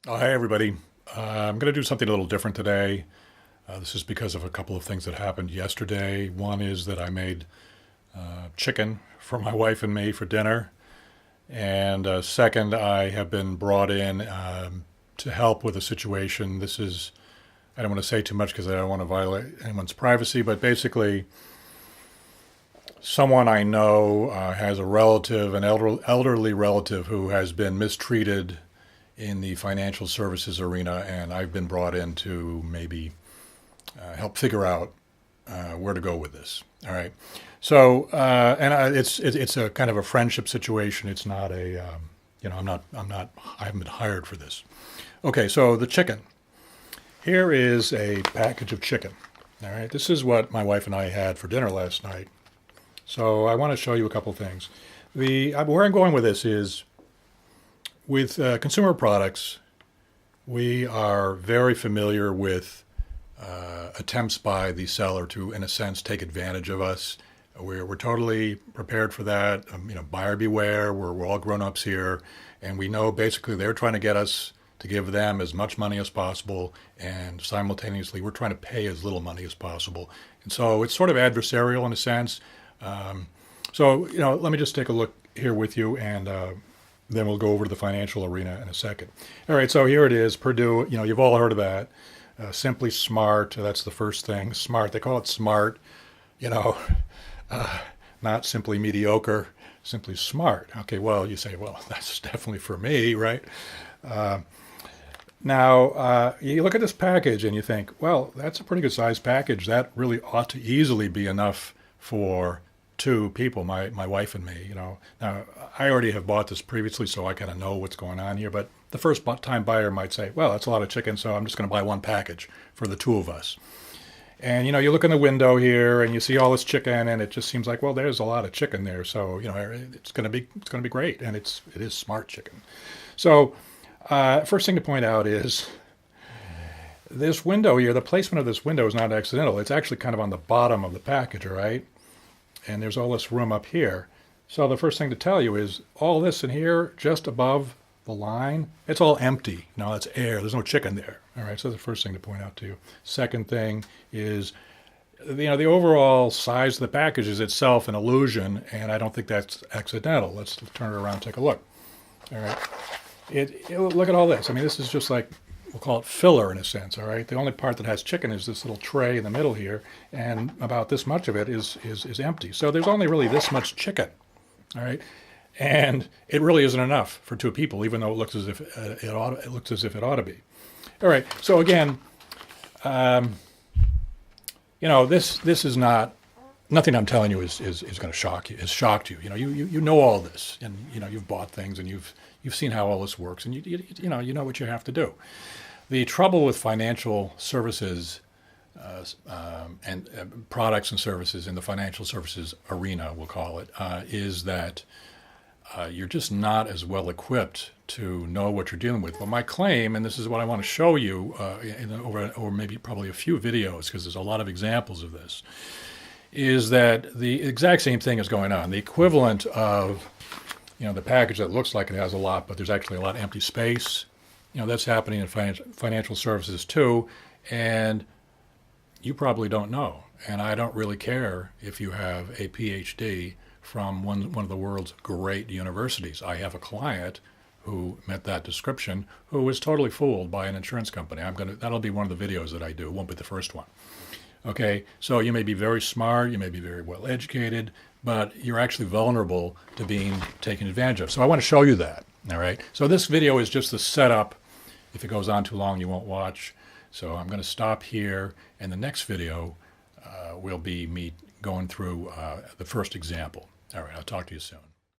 Oh, hey, everybody. I'm going to do something a little different today. This is because of a couple of things that happened yesterday. One is that I made chicken for my wife and me for dinner. And second, I have been brought in to help with a situation. I don't want to say too much because I don't want to violate anyone's privacy, but basically, someone I know has a relative, an elderly relative who has been mistreated in the financial services arena, and I've been brought in to maybe help figure out where to go with this. All right. So, it's a kind of a friendship situation. It's not a, I haven't been hired for this. Okay. So the chicken. Here is a package of chicken. All right. This is what my wife and I had for dinner last night. So I want to show you a couple things. Where I'm going with this is with consumer products, we are very familiar with attempts by the seller to, in a sense, take advantage of us. We're totally prepared for that. Buyer beware. We're all grown-ups here, and we know basically they're trying to get us to give them as much money as possible, and simultaneously we're trying to pay as little money as possible. And so it's sort of adversarial in a sense. Let me just take a look here with you, and then we'll go over to the financial arena in a second. All right, so here it is, Purdue. You've all heard of that. Simply Smart, that's the first thing. Smart, they call it smart, not simply mediocre, simply smart. Okay, well, you say, well, that's definitely for me, right? Now, you look at this package and you think, well, that's a pretty good sized package. That really ought to easily be enough for two people, my wife and me. Now I already have bought this previously, so I kind of know what's going on here. But the first time buyer might say, well, that's a lot of chicken, so I'm just going to buy one package for the two of us. And you look in the window here and you see all this chicken, and it just seems like, well, there's a lot of chicken there, so it's going to be great, and it is smart chicken. So first thing to point out is this window here. The placement of this window is not accidental. It's actually kind of on the bottom of the package, all right? And there's all this room up here. So the first thing to tell you is all this in here, just above the line, it's all empty. It's air. There's no chicken there. All right, so that's the first thing to point out to you. Second thing is, the overall size of the package is itself an illusion, and I don't think that's accidental. Let's turn it around and take a look. All right, look at all this. This is just like, we'll call it filler in a sense, all right? The only part that has chicken is this little tray in the middle here, and about this much of it is empty. So there's only really this much chicken, all right? And it really isn't enough for two people, even though it looks as if it ought to be. All right. So again, this is not, nothing I'm telling you is going to shock you. Has shocked you. You know all this, and you've bought things, and you've seen how all this works, and you know what you have to do. The trouble with financial services and products and services in the financial services arena, we'll call it, is that you're just not as well equipped to know what you're dealing with. Well, my claim, and this is what I want to show you over maybe probably a few videos, because there's a lot of examples of this, is that the exact same thing is going on. The equivalent of the package that looks like it has a lot, but there's actually a lot of empty space. That's happening in financial services too, and you probably don't know. And I don't really care if you have a PhD from one of the world's great universities. I have a client who met that description who was totally fooled by an insurance company. That'll be one of the videos that I do. It won't be the first one. Okay, so you may be very smart, you may be very well educated, but you're actually vulnerable to being taken advantage of. So I want to show you that, all right? So this video is just the setup. If it goes on too long, you won't watch. So I'm going to stop here, and the next video will be me going through the first example. All right, I'll talk to you soon.